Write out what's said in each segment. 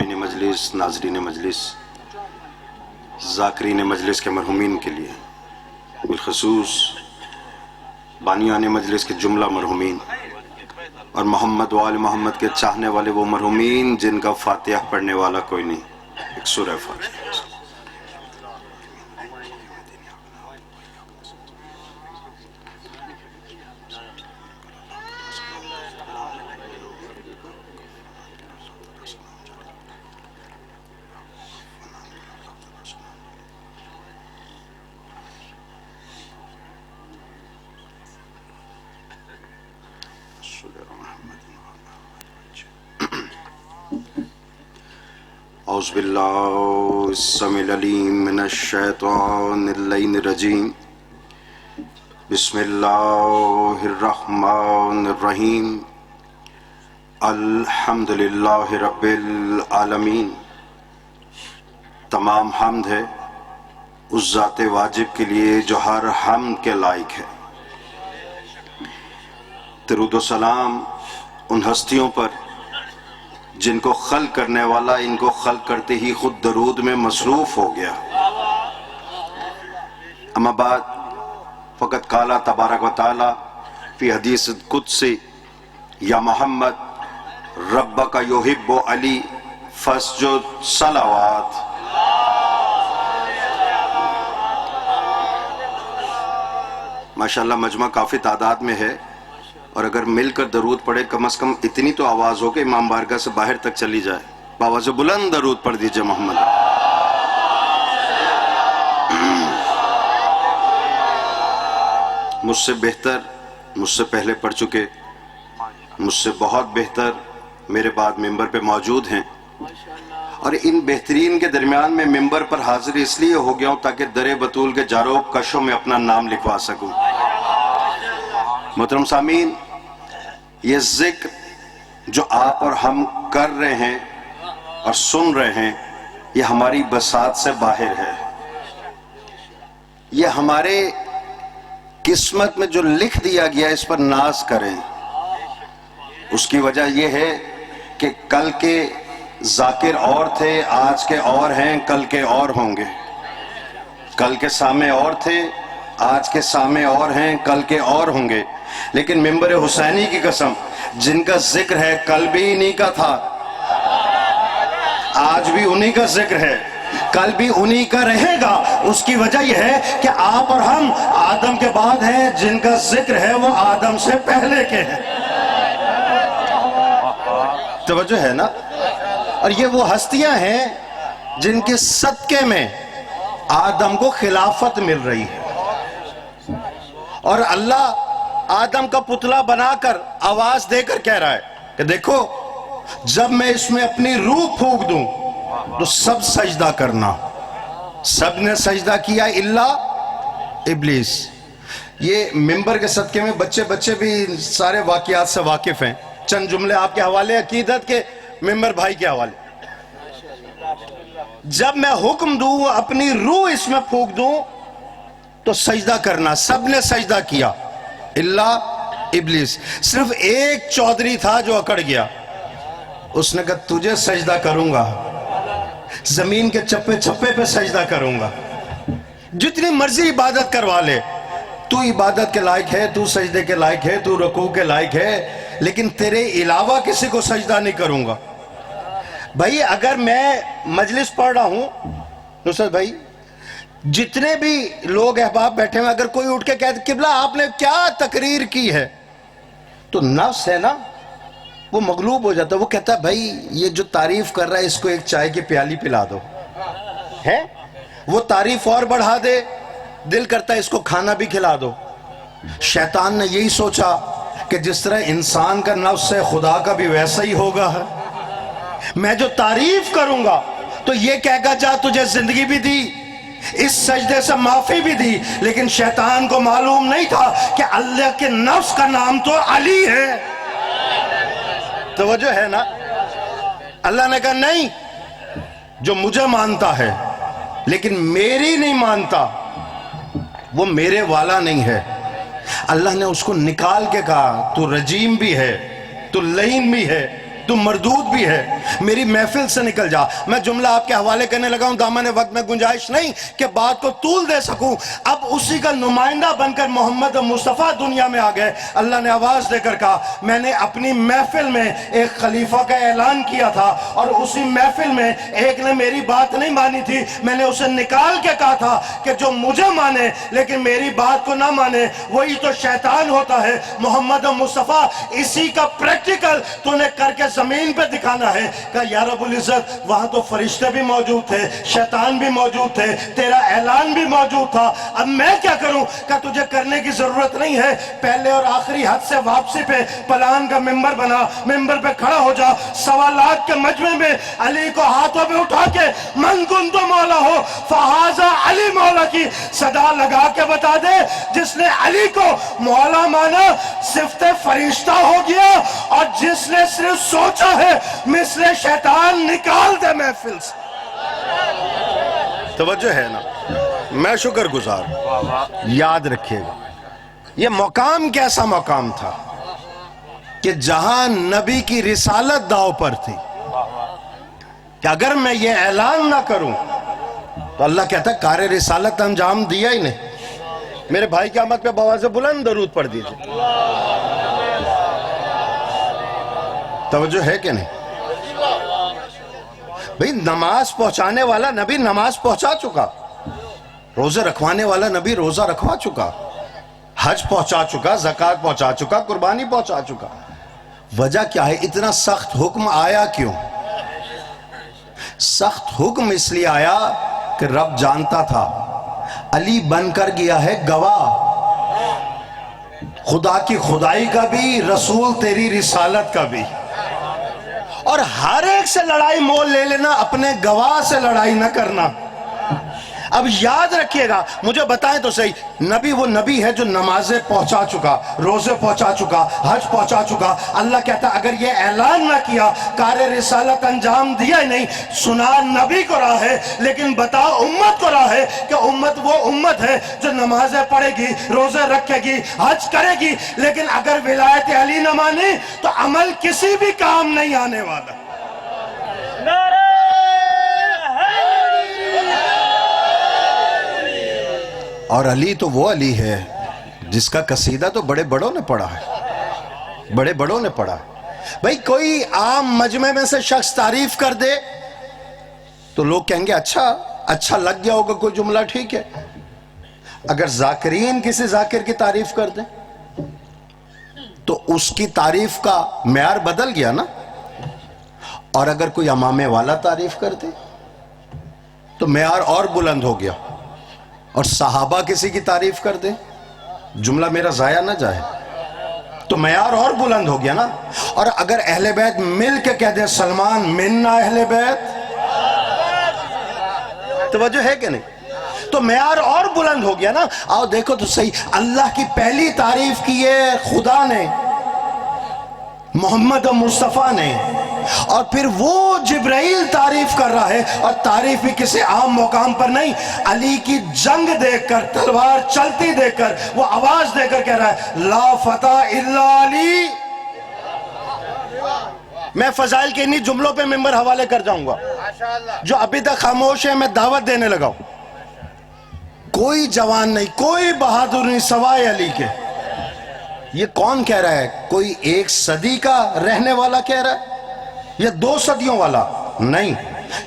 سامعین مجلس، ناظرین مجلس، ذاکرین مجلس کے مرحومین کے لیے، بالخصوص بانیان مجلس کے جملہ مرحومین اور محمد و آل محمد کے چاہنے والے وہ مرحومین جن کا فاتحہ پڑھنے والا کوئی نہیں، ایک سورہ فاتحہ۔ اعوذ باللہ السمیع العلیم من الشیطان اللعین الرجیم، بسم اللہ الرحمن الرحیم، الحمدللہ رب العالمین۔ تمام حمد ہے اس ذات واجب کے لیے جو ہر حمد کے لائق ہے۔ درود و سلام ان ہستیوں پر جن کو خلق کرنے والا ان کو خلق کرتے ہی خود درود میں مصروف ہو گیا۔ اما بعد فقط قال تبارک و تعالی فی حدیث قدسی، یا محمد ربک یحب علی فاسجد صلوات۔ ماشاءاللہ مجمع کافی تعداد میں ہے، اور اگر مل کر درود پڑھے کم از کم اتنی تو آواز ہو کہ امام بارگاہ سے باہر تک چلی جائے۔ بآواز بلند درود پڑھ دیجئے محمد۔ مجھ سے بہتر، مجھ سے پہلے پڑھ چکے، مجھ سے بہت بہتر میرے بعد ممبر پہ موجود ہیں، اور ان بہترین کے درمیان میں ممبر پر حاضر اس لیے ہو گیا ہوں تاکہ در بطول کے جارو کشوں میں اپنا نام لکھوا سکوں۔ محترم سامعین، یہ ذکر جو آپ اور ہم کر رہے ہیں اور سن رہے ہیں، یہ ہماری بساط سے باہر ہے۔ یہ ہمارے قسمت میں جو لکھ دیا گیا اس پر ناز کریں۔ اس کی وجہ یہ ہے کہ کل کے ذاکر اور تھے، آج کے اور ہیں، کل کے اور ہوں گے۔ کل کے سامع اور تھے، آج کے سامع اور ہیں، کل کے اور ہوں گے۔ لیکن ممبر حسینی کی قسم، جن کا ذکر ہے کل بھی انہی کا تھا، آج بھی انہی کا ذکر ہے، کل بھی انہی کا رہے گا۔ اس کی وجہ یہ ہے کہ آپ اور ہم آدم کے بعد ہیں، جن کا ذکر ہے وہ آدم سے پہلے کے ہیں۔ توجہ ہے نا؟ اور یہ وہ ہستیاں ہیں جن کے صدقے میں آدم کو خلافت مل رہی ہے، اور اللہ آدم کا پتلا بنا کر آواز دے کر کہہ رہا ہے کہ دیکھو جب میں اس میں اپنی روح پھونک دوں تو سب سجدہ کرنا۔ سب نے سجدہ کیا الا ابلیس۔ یہ ممبر کے صدقے میں بچے بھی سارے واقعات سے واقف ہیں۔ چند جملے آپ کے حوالے عقیدت کے، ممبر بھائی کے حوالے۔ جب میں حکم دوں اپنی روح اس میں پھونک دوں تو سجدہ کرنا۔ سب نے سجدہ کیا الا ابلیس۔ صرف ایک چودھری تھا جو اکڑ گیا، اس نے کہا تجھے سجدہ کروں گا، زمین کے چپے چپے پہ سجدہ کروں گا، جتنی مرضی عبادت کروا لے، تو عبادت کے لائق ہے، تو سجدے کے لائق ہے، تو رکوع کے لائق ہے، لیکن تیرے علاوہ کسی کو سجدہ نہیں کروں گا۔ بھائی اگر میں مجلس پڑھ رہا ہوں، نصرت بھائی، جتنے بھی لوگ احباب بیٹھے ہیں، اگر کوئی اٹھ کے کہتے قبلہ آپ نے کیا تقریر کی ہے، تو نفس ہے نا وہ مغلوب ہو جاتا ہے۔ وہ کہتا ہے بھائی یہ جو تعریف کر رہا ہے اس کو ایک چائے کی پیالی پلا دو، ہے وہ تعریف اور بڑھا دے، دل کرتا ہے اس کو کھانا بھی کھلا دو۔ شیطان نے یہی سوچا کہ جس طرح انسان کا نفس ہے خدا کا بھی ویسا ہی ہوگا، میں جو تعریف کروں گا تو یہ کہے گا جا تجھے زندگی بھی دی، اس سجدے سے معافی بھی دی۔ لیکن شیطان کو معلوم نہیں تھا کہ اللہ کے نفس کا نام تو علی ہے۔ توجہ ہے نا؟ اللہ نے کہا نہیں، جو مجھے مانتا ہے لیکن میری نہیں مانتا وہ میرے والا نہیں ہے۔ اللہ نے اس کو نکال کے کہا تو رجیم بھی ہے، تو لعین بھی ہے، تو مردود بھی ہے۔ میری محفل سے نکل جا. میں جملہ آپ کے حوالے کرنے لگا ہوں, دامن وقت میں گنجائش نہیں کہ بات کو طول دے سکوں. اب اسی کا نمائندہ بن کر محمد مصطفیٰ دنیا میں آ گئے. اللہ نے آواز دے کر کہا, میں نے اپنی محفل میں ایک خلیفہ کا اعلان کیا تھا, اور اسی محفل میں ایک نے میری بات نہیں مانی تھی. میں نے اسے نکال کے کہا تھا کہ جو مجھے مانے لیکن میری بات کو نہ مانے وہی تو شیطان ہوتا ہے. محمد مصطفیٰ اسی کا پریکٹیکل تو نے کر کے زمین پہ دکھانا ہے. کہا یا رب العزت, وہاں تو فرشتے بھی موجود تھے, شیطان بھی موجود تھے, تیرا اعلان بھی موجود تھا, اب میں کیا کروں؟ کہا تجھے کرنے کی ضرورت نہیں ہے, پہلے اور آخری حد سے واپسی پہ پلان کا ممبر بنا, ممبر پہ کھڑا ہو جا, سوالات کے مجمع میں علی کو ہاتھوں پہ اٹھا کے من کنت مولا ہو فہذا علی مولا کی صدا لگا کے بتا دے, جس نے علی کو مولا مانا صفت فرشتہ ہو گیا, اور جس نے صرف سوچا ہے مثل شیطان نکال دے محفل سے. توجہ ہے نا؟ میں شکر گزار. یاد رکھیے گا یہ مقام کیسا مقام تھا کہ جہاں نبی کی رسالت داؤ پر تھی, کہ اگر میں یہ اعلان نہ کروں تو اللہ کہتا ہے کار رسالت انجام دیا ہی نہیں. میرے بھائی کی آمد پہ بواز بلند درود پڑھ دیجئے. توجہ ہے کہ نہیں بھئی؟ نماز پہنچانے والا نبی نماز پہنچا چکا, روزے رکھوانے والا نبی روزہ رکھوا چکا, حج پہنچا چکا, زکوٰۃ پہنچا چکا, قربانی پہنچا چکا. وجہ کیا ہے اتنا سخت حکم آیا کیوں؟ سخت حکم اس لیے آیا کہ رب جانتا تھا علی بن کر گیا ہے گواہ, خدا کی خدائی کا بھی, رسول تیری رسالت کا بھی, اور ہر ایک سے لڑائی مول لے لینا, اپنے گواہ سے لڑائی نہ کرنا. اب یاد رکھیے گا, مجھے بتائیں تو صحیح, نبی وہ نبی ہے جو نمازیں پہنچا چکا, روزے پہنچا چکا, حج پہنچا چکا. اللہ کہتا ہے اگر یہ اعلان نہ کیا, کار رسالت انجام دیا ہی نہیں. سنا نبی کو راہ ہے, لیکن بتا امت کو راہ ہے کہ امت وہ امت ہے جو نمازیں پڑھے گی, روزے رکھے گی, حج کرے گی, لیکن اگر ولایت علی نہ مانے تو عمل کسی بھی کام نہیں آنے والا. اور علی تو وہ علی ہے جس کا قصیدہ تو بڑے بڑوں نے پڑھا ہے, بڑے بڑوں نے پڑھا ہے. بھئی کوئی عام مجمع میں سے شخص تعریف کر دے تو لوگ کہیں گے اچھا لگ گیا ہوگا کوئی جملہ, ٹھیک ہے. اگر ذاکرین کسی ذاکر کی تعریف کر دیں تو اس کی تعریف کا معیار بدل گیا نا. اور اگر کوئی امامے والا تعریف کر دے تو معیار اور بلند ہو گیا. اور صحابہ کسی کی تعریف کر دیں, جملہ میرا ضائع نہ جائے, تو معیار اور بلند ہو گیا نا. اور اگر اہل بیت مل کے کہہ دیں سلمان مننا اہل بیت, توجہ ہے کہ نہیں, تو معیار اور بلند ہو گیا نا. آؤ دیکھو تو صحیح, اللہ کی پہلی تعریف کی ہے خدا نے, محمد مصطفیٰ نے, اور پھر وہ جبرائیل تعریف کر رہا ہے, اور تعریف بھی کسی عام مقام پر نہیں. علی کی جنگ دیکھ کر, تلوار چلتی دیکھ کر, وہ آواز دے کر کہہ رہا ہے لا فتح الا علی. میں فضائل کے انہی جملوں پہ ممبر حوالے کر جاؤں گا, جو ابھی تک خاموش ہے, میں دعوت دینے لگا ہوں. کوئی جوان نہیں, کوئی بہادر نہیں سوائے علی کے. یہ کون کہہ رہا ہے؟ کوئی ایک صدی کا رہنے والا کہہ رہا ہے یا 2 صدیوں والا؟ نہیں,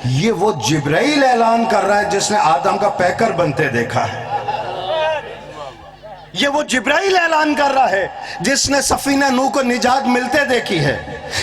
یہ وہ جبرائیل اعلان کر رہا ہے جس نے آدم کا پیکر بنتے دیکھا ہے. یہ وہ جبرائیل اعلان کر رہا ہے جس نے سفینہ نوح کو نجات ملتے دیکھی ہے.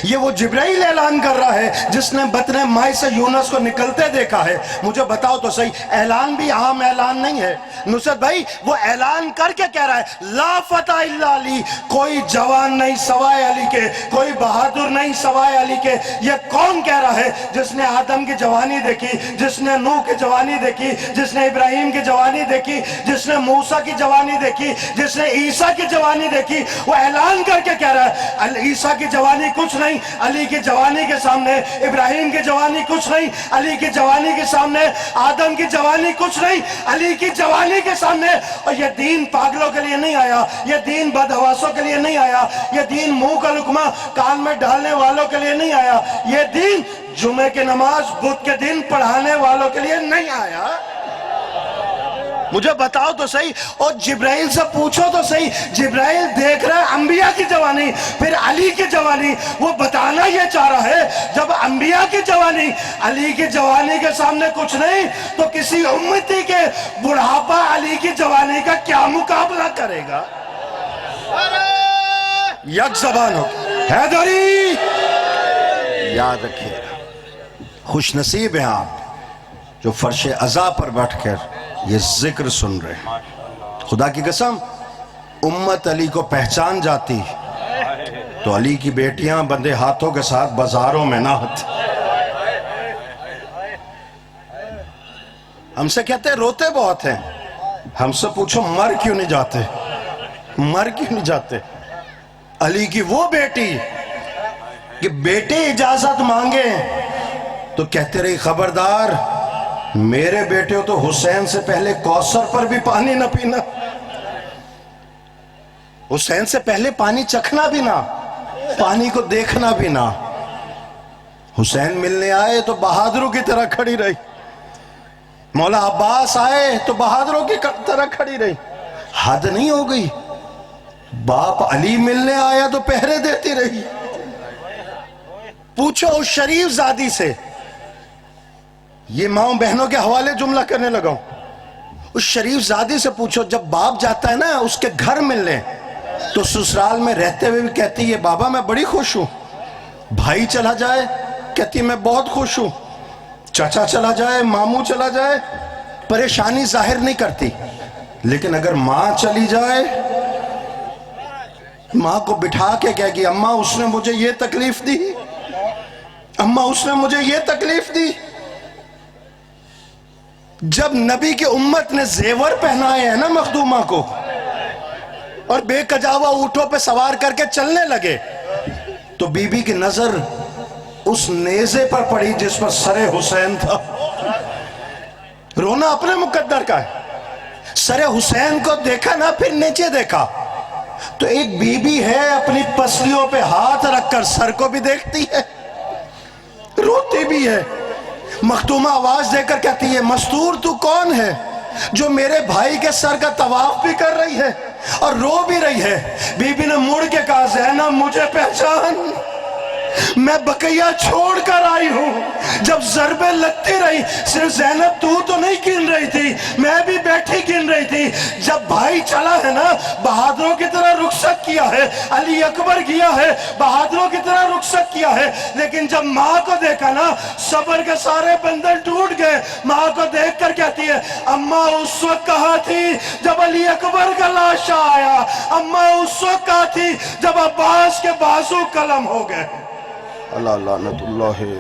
یہ وہ جبرائیل اعلان کر رہا ہے جس نے بطن مائی سے یونس کو نکلتے دیکھا ہے. مجھے بتاؤ تو صحیح, اعلان بھی عام اعلان نہیں ہے. نصرت بھائی وہ اعلان کر کے کہہ رہا ہے لا فتح الا علی, کوئی جوان نہیں سوائے علی کے, کوئی بہادر نہیں سوائے علی کے. یہ کون کہہ رہا ہے؟ جس نے آدم کی جوانی دیکھی, جس نے نوح کی جوانی دیکھی, جس نے ابراہیم کی جوانی دیکھی, جس نے موسیٰ کی جوانی دیکھی, جس نے عیسیٰ کی جوانی دیکھی. وہ اعلان کر کے کہہ رہا ہے عیسیٰ کی جوانی کچھ نہیں، علی کی جوانی کے سامنے ابراہیم کی جوانی کچھ نہیں، علی کی جوانی کے سامنے آدم کی جوانی کچھ نہیں، علی کی جوانی کے سامنے. اور یہ دین پاگلوں کے لیے نہیں آیا، یہ دین بدحواسوں کے لیے نہیں آیا، یہ دین منہ کا لقمہ کان میں ڈالنے والوں کے لیے نہیں آیا، یہ دین جمعے کی نماز بدھ کے دن پڑھانے والوں کے لیے نہیں آیا. مجھے بتاؤ تو صحیح، اور جبرائیل سے پوچھو تو صحیح. جبرائیل دیکھ رہا ہے انبیاء کی جوانی، پھر علی کی جوانی. وہ بتانا یہ چاہ رہا ہے جب انبیاء کی جوانی، علی کی جوانی کے سامنے کچھ نہیں، تو کسی امتی کے بڑھاپا علی کی جوانی کا کیا مقابلہ کرے گا؟ یک زبان ہو حیدری. یاد رکھیے خوش نصیب ہیں آپ جو فرش عزا پر بیٹھ کر یہ ذکر سن رہے ہیں. خدا کی قسم امت علی کو پہچان جاتی تو علی کی بیٹیاں بندے ہاتھوں کے ساتھ بازاروں میں نہ ہوتی. ہم سے کہتے ہیں روتے بہت ہیں، ہم سے پوچھو مر کیوں نہیں جاتے، مر کیوں نہیں جاتے. علی کی وہ بیٹی کہ بیٹے اجازت مانگے تو کہتے رہی خبردار میرے بیٹے ہو تو حسین سے پہلے کوثر پر بھی پانی نہ پینا، حسین سے پہلے پانی چکھنا بھی نہ، پانی کو دیکھنا بھی نہ. حسین ملنے آئے تو بہادروں کی طرح کھڑی رہی، مولا عباس آئے تو بہادروں کی طرح کھڑی رہی. حد نہیں ہو گئی؟ باپ علی ملنے آیا تو پہرے دیتی رہی. پوچھو اس شریف زادی سے، یہ ماؤں بہنوں کے حوالے جملہ کرنے لگا ہوں، اس شریف زادی سے پوچھو جب باپ جاتا ہے نا اس کے گھر ملنے تو سسرال میں رہتے ہوئے بھی کہتی ہے بابا میں بڑی خوش ہوں. بھائی چلا جائے کہتی میں بہت خوش ہوں، چچا چلا جائے، ماموں چلا جائے، پریشانی ظاہر نہیں کرتی. لیکن اگر ماں چلی جائے، ماں کو بٹھا کے کہے گی اماں اس نے مجھے یہ تکلیف دی، اماں اس نے مجھے یہ تکلیف دی. جب نبی کی امت نے زیور پہنائے ہیں نا مخدومہ کو اور بے کجاوہ اونٹوں پہ سوار کر کے چلنے لگے تو بی بی کی نظر اس نیزے پر پڑی جس پر سر حسین تھا. رونا اپنے مقدر کا ہے. سر حسین کو دیکھا نا پھر نیچے دیکھا تو ایک بی بی ہے اپنی پسلیوں پہ ہاتھ رکھ کر سر کو بھی دیکھتی ہے، روتی بھی ہے. مخدومہ آواز دے کر کہتی ہے مستور تو کون ہے جو میرے بھائی کے سر کا طواف بھی کر رہی ہے اور رو بھی رہی ہے. بی بی نے مڑ کے کہا زینب مجھے پہچان، میں بقیہ چھوڑ کر آئی ہوں. جب ضربیں لگتی رہی صرف زینب تو نہیں گن رہی تھی، میں بھی بیٹھی گن رہی تھی. جب بھائی چلا ہے نا بہادروں کی طرح رخصت کیا ہے، علی اکبر گیا ہے بہادروں کی طرح رخصت کیا ہے. لیکن جب ماں کو دیکھا نا صبر کے سارے بندر ٹوٹ گئے. ماں کو دیکھ کر کہتی ہے اماں اس وقت کہاں تھی جب علی اکبر کا لاشا آیا، اماں اس وقت کہاں تھی جب عباس کے بازو قلم ہو گئے. اللہ لعنت اللہ ہے.